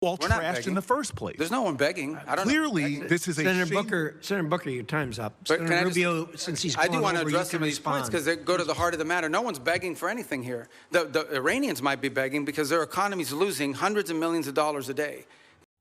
all We're not trashed begging. in the first place. There's no one begging. I don't know. Clearly, this is a Senator Booker, your time's up. But can Senator I just- Rubio, since he's I do gone want to over, address you some can of these points respond. because they go to the heart of the matter. No one's begging for anything here. The Iranians might be begging because their economy's losing hundreds of millions of dollars a day.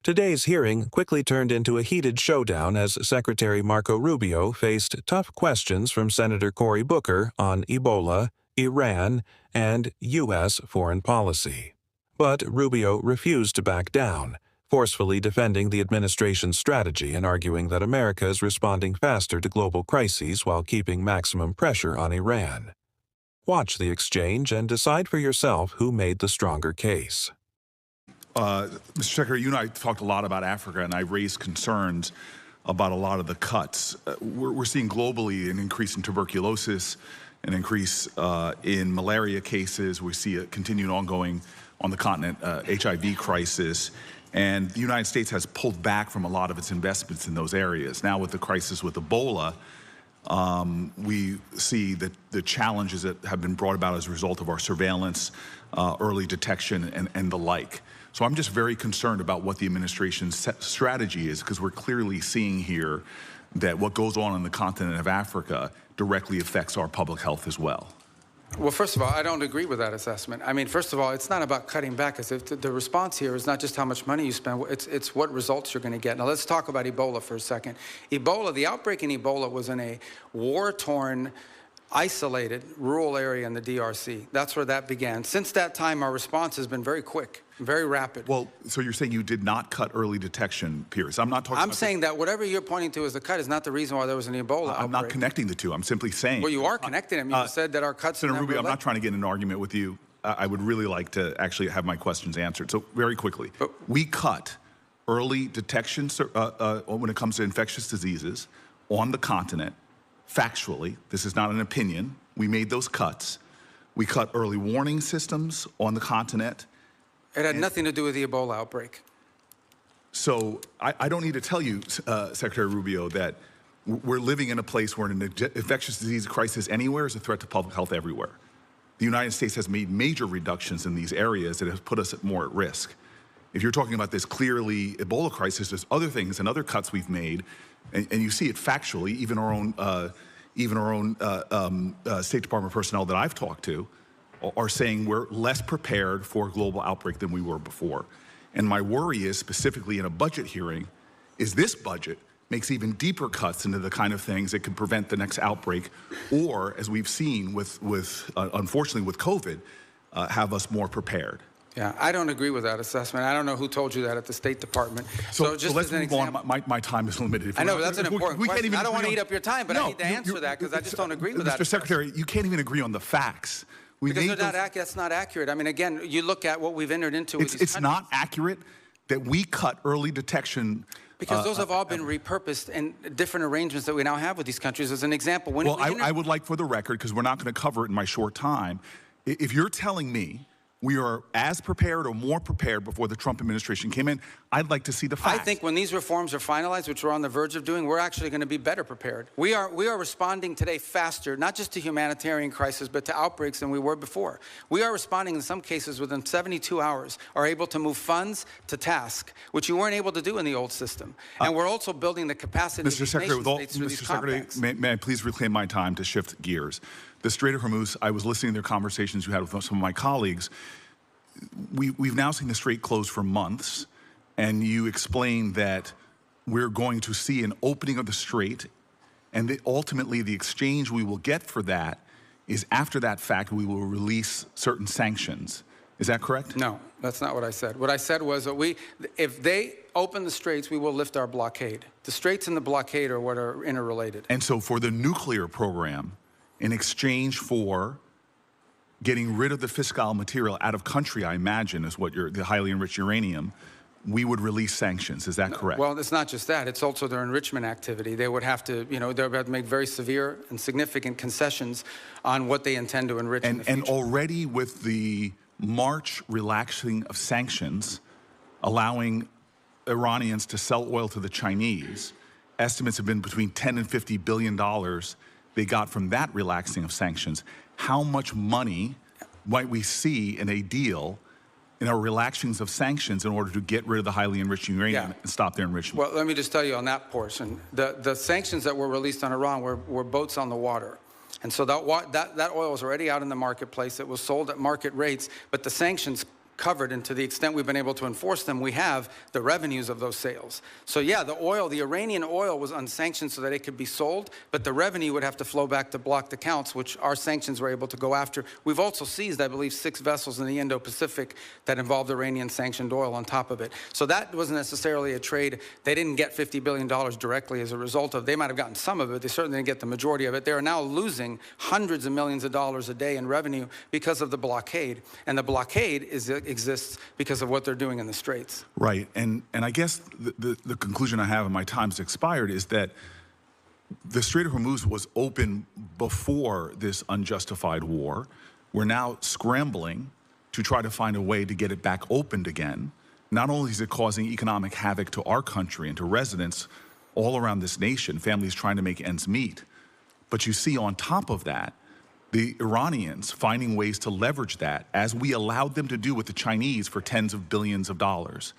Today's hearing quickly turned into a heated showdown as Secretary Marco Rubio faced tough questions from Senator Cory Booker on Ebola, Iran, and U.S. foreign policy. But Rubio refused to back down, forcefully defending the administration's strategy and arguing that America is responding faster to global crises while keeping maximum pressure on Iran. Watch the exchange and decide for yourself who made the stronger case. Mr. Secretary, you and I talked a lot about Africa, and I raised concerns about a lot of the cuts. We're seeing globally an increase in tuberculosis, an increase in malaria cases. We see a continued ongoing on the continent HIV crisis. And the United States has pulled back from a lot of its investments in those areas. Now with the crisis with Ebola, we see that the challenges that have been brought about as a result of our surveillance, early detection, and the like. So I'm just very concerned about what the administration's strategy is, because we're clearly seeing here that what goes on in the continent of Africa directly affects our public health as well. Well, first of all, I don't agree with that assessment. I mean, first of all, it's not about cutting back. The response here is not just how much money you spend, it's what results you're going to get. Now, let's talk about Ebola for a second. Ebola, the outbreak in Ebola was in a war-torn, isolated rural area in the DRC. That's where that began. Since that time, our response has been very quick, very rapid. Well, so you're saying you did not cut early detection, Pierce. I'm not talking about... I'm saying that whatever you're pointing to as a cut is not the reason why there was an Ebola outbreak. I'm not connecting the two. I'm simply saying... Well, you are connecting them. You said that our cuts... Senator Rubio, I'm not trying to get in an argument with you. I would really like to actually have my questions answered. So very quickly, we cut early detection when it comes to infectious diseases on the continent. Factually, this is not an opinion. We made those cuts. We cut early warning systems on the continent. It had nothing to do with the Ebola outbreak. So I don't need to tell you, Secretary Rubio, that we're living in a place where an infectious disease crisis anywhere is a threat to public health everywhere. The United States has made major reductions in these areas that have put us more at risk. If you're talking about this clearly Ebola crisis, there's other things and other cuts we've made, and you see it factually. Even our own State Department personnel that I've talked to are saying we're less prepared for a global outbreak than we were before. And my worry is, specifically in a budget hearing, is this budget makes even deeper cuts into the kind of things that could prevent the next outbreak, or, as we've seen unfortunately with COVID, have us more prepared. Yeah, I don't agree with that assessment. I don't know who told you that at the State Department. So just let's as an move example, on. My time is limited. I know, but that's an important question. I don't want to eat up your time, but no, I need to answer that because I just don't agree with that. Mr. Secretary, you can't even agree on the facts. Because that's not accurate. I mean, again, you look at what we've entered into with these It's not accurate that we cut early detection. Because those have all been repurposed in different arrangements that we now have with these countries. As an example, when I would like, for the record, because we're not going to cover it in my short time, if you're telling me we are as prepared or more prepared before the Trump administration came in, I'd like to see the facts. I think when these reforms are finalized, which we're on the verge of doing, we're actually going to be better prepared. We are responding today faster, not just to humanitarian crisis, but to outbreaks than we were before. We are responding in some cases within 72 hours, are able to move funds to task, which you weren't able to do in the old system. And we're also building the capacity of these nation states through these compacts. May I please reclaim my time to shift gears? The Strait of Hormuz, I was listening to their conversations you had with some of my colleagues. We've now seen the Strait closed for months, and you explained that we're going to see an opening of the Strait, and that ultimately the exchange we will get for that is, after that fact, we will release certain sanctions. Is that correct? No, that's not what I said. What I said was that if they open the Straits, we will lift our blockade. The Straits and the blockade are what are interrelated. And so for the nuclear program, in exchange for getting rid of the fissile material out of country, I imagine, is what the highly enriched uranium, we would release sanctions. Is that correct? Well, it's not just that. It's also their enrichment activity. They would have to, they would have to make very severe and significant concessions on what they intend to enrich in the future. And already with the March relaxing of sanctions, allowing Iranians to sell oil to the Chinese, estimates have been between $10 and $50 billion they got from that relaxing of sanctions. How much money might we see in a deal in our relaxings of sanctions in order to get rid of the highly enriched uranium and stop their enrichment. Well, let me just tell you on that portion, the sanctions that were released on Iran were boats on the water. And so that oil was already out in the marketplace. It was sold at market rates, but the sanctions covered, and to the extent we've been able to enforce them, we have the revenues of those sales. So yeah, the Iranian oil was unsanctioned so that it could be sold, but the revenue would have to flow back to blocked accounts, which our sanctions were able to go after. We've also seized, I believe, 6 vessels in the Indo-Pacific that involved Iranian sanctioned oil on top of it. So that wasn't necessarily a trade. They didn't get $50 billion directly as a result of. They might have gotten some of it. They certainly didn't get the majority of it. They are now losing hundreds of millions of dollars a day in revenue because of the blockade. And the blockade exists because of what they're doing in the Straits. Right, and I guess the conclusion I have, and my time's expired, is that the Strait of Hormuz was open before this unjustified war. We're now scrambling to try to find a way to get it back opened again. Not only is it causing economic havoc to our country and to residents all around this nation, families trying to make ends meet, but you see on top of that, the Iranians finding ways to leverage that, as we allowed them to do with the Chinese for tens of billions of dollars.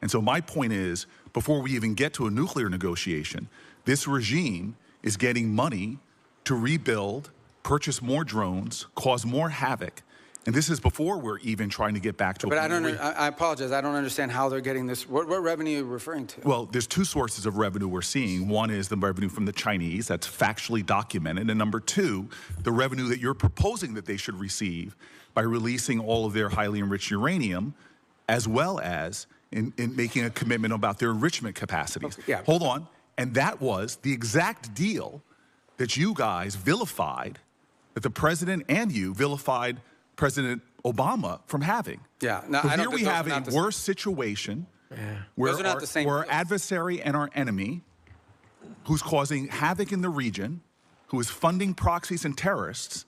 And so my point is, before we even get to a nuclear negotiation, this regime is getting money to rebuild, purchase more drones, cause more havoc. And this is before we're even trying to get back to. But I apologize. I don't understand how they're getting this. What revenue are you referring to? Well, there's 2 sources of revenue we're seeing. One is the revenue from the Chinese, that's factually documented. And number 2, the revenue that you're proposing that they should receive by releasing all of their highly enriched uranium, as well as in making a commitment about their enrichment capacities. Okay, yeah. Hold on. And that was the exact deal that you guys vilified, that the president and you vilified President Obama from having. Yeah. Now, so I here don't we have a worse situation where Those are not the same our deals. adversary and our enemy, who's causing havoc in the region, who is funding proxies and terrorists,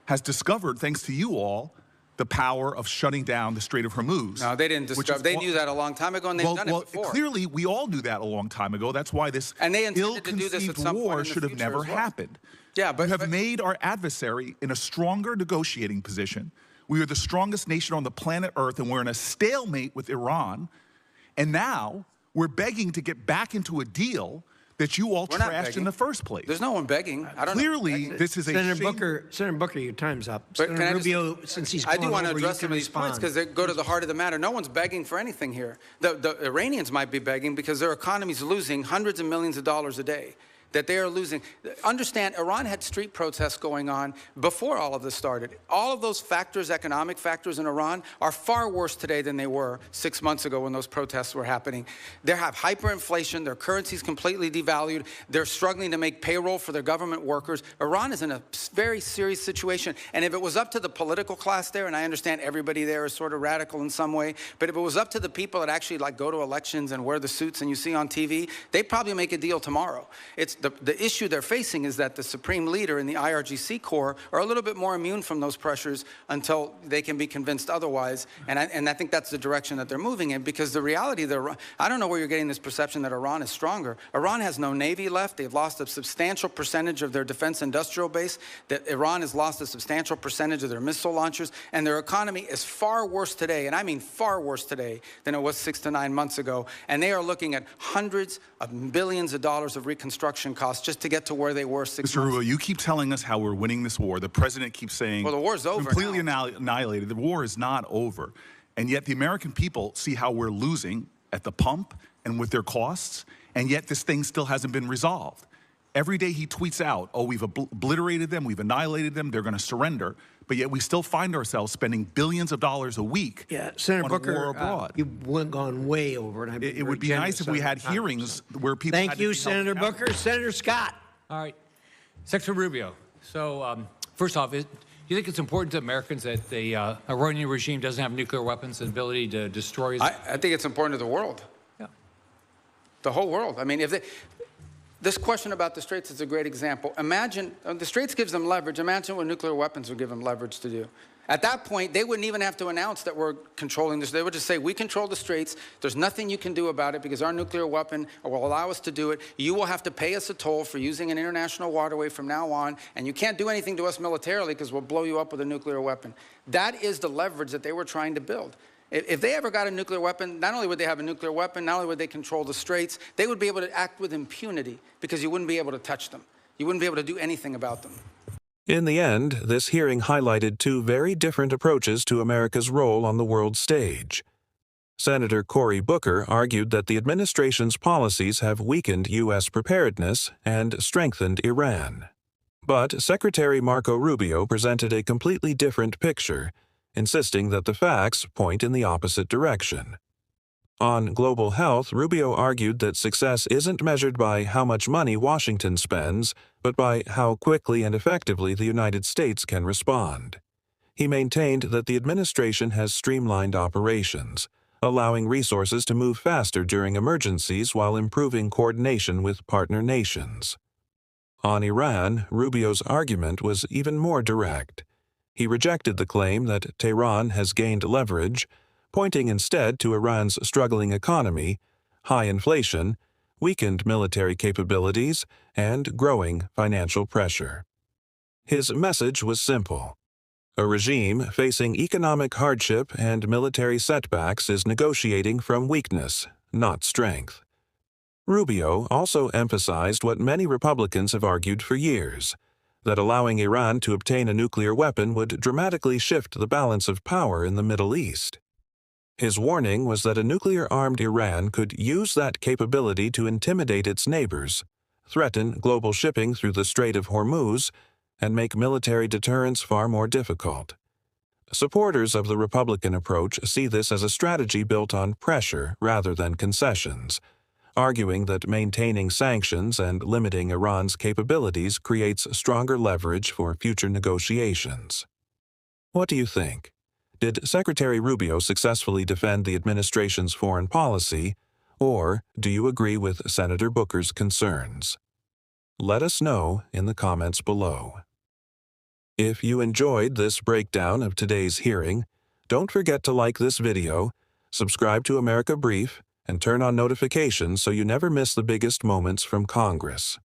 has discovered, thanks to you all, the power of shutting down the Strait of Hormuz. No, they didn't discover. They knew that a long time ago, and they've done it before. Clearly, we all knew that a long time ago. That's why this ill-conceived war should have never happened. Yeah, but you have made our adversary in a stronger negotiating position. We are the strongest nation on the planet Earth, and we're in a stalemate with Iran. And now we're begging to get back into a deal that you all trashed in the first place. There's no one begging. I don't Clearly, know. this is a Senator Booker, your time's up. But Senator Rubio, since he's I do gone want to over, address you some can of these points because they go to the heart of the matter. No one's begging for anything here. The Iranians might be begging because their economy's losing hundreds of millions of dollars a day. That they are losing. Understand, Iran had street protests going on before all of this started. All of those factors, economic factors in Iran, are far worse today than they were 6 months ago when those protests were happening. They have hyperinflation, their currency's completely devalued, they're struggling to make payroll for their government workers. Iran is in a very serious situation, and if it was up to the political class there, and I understand everybody there is sort of radical in some way, but if it was up to the people that actually go to elections and wear the suits and you see on TV, they'd probably make a deal tomorrow. It's the issue they're facing is that the supreme leader and the IRGC Corps are a little bit more immune from those pressures until they can be convinced otherwise. And I think that's the direction that they're moving in, because the reality, I don't know where you're getting this perception that Iran is stronger. Iran has no navy left. They've lost a substantial percentage of their defense industrial base. That Iran has lost a substantial percentage of their missile launchers. And their economy is far worse today, and I mean far worse today, than it was 6 to 9 months ago. And they are looking at hundreds of billions of dollars of reconstruction costs just to get to where they were 6 months ago. Mr. Rubio, you keep telling us how we're winning this war. The president keeps saying, well, the war's over completely now. Annihilated. The war is not over. And yet the American people see how we're losing at the pump and with their costs, and yet this thing still hasn't been resolved. Every day he tweets out, oh, we've obliterated them, we've annihilated them, they're going to surrender, but yet we still find ourselves spending billions of dollars a week Senator on Booker, a war abroad. You've gone way over, and It would be nice if we had hearings where people Thank had to you, be held Senator accountable. Booker. Senator Scott. All right. Secretary Rubio, so first off, do you think it's important to Americans that the Iranian regime doesn't have nuclear weapons and ability to destroy? I think it's important to the world. Yeah. The whole world. I mean, this question about the Straits is a great example. Imagine, the Straits gives them leverage. Imagine what nuclear weapons would give them leverage to do. At that point, they wouldn't even have to announce that we're controlling this. They would just say, we control the Straits. There's nothing you can do about it because our nuclear weapon will allow us to do it. You will have to pay us a toll for using an international waterway from now on, and you can't do anything to us militarily because we'll blow you up with a nuclear weapon. That is the leverage that they were trying to build. If they ever got a nuclear weapon, not only would they have a nuclear weapon, not only would they control the straits, they would be able to act with impunity because you wouldn't be able to touch them. You wouldn't be able to do anything about them. In the end, this hearing highlighted two very different approaches to America's role on the world stage. Senator Cory Booker argued that the administration's policies have weakened U.S. preparedness and strengthened Iran. But Secretary Marco Rubio presented a completely different picture, insisting that the facts point in the opposite direction. On global health, Rubio argued that success isn't measured by how much money Washington spends, but by how quickly and effectively the United States can respond. He maintained that the administration has streamlined operations, allowing resources to move faster during emergencies while improving coordination with partner nations. On Iran, Rubio's argument was even more direct. He rejected the claim that Tehran has gained leverage, pointing instead to Iran's struggling economy, high inflation, weakened military capabilities, and growing financial pressure. His message was simple. A regime facing economic hardship and military setbacks is negotiating from weakness, not strength. Rubio also emphasized what many Republicans have argued for years, that allowing Iran to obtain a nuclear weapon would dramatically shift the balance of power in the Middle East. His warning was that a nuclear-armed Iran could use that capability to intimidate its neighbors, threaten global shipping through the Strait of Hormuz, and make military deterrence far more difficult. Supporters of the Republican approach see this as a strategy built on pressure rather than concessions, arguing that maintaining sanctions and limiting Iran's capabilities creates stronger leverage for future negotiations. What do you think? Did Secretary Rubio successfully defend the administration's foreign policy, or do you agree with Senator Booker's concerns? Let us know in the comments below. If you enjoyed this breakdown of today's hearing, don't forget to like this video, subscribe to America Brief, and turn on notifications so you never miss the biggest moments from Congress.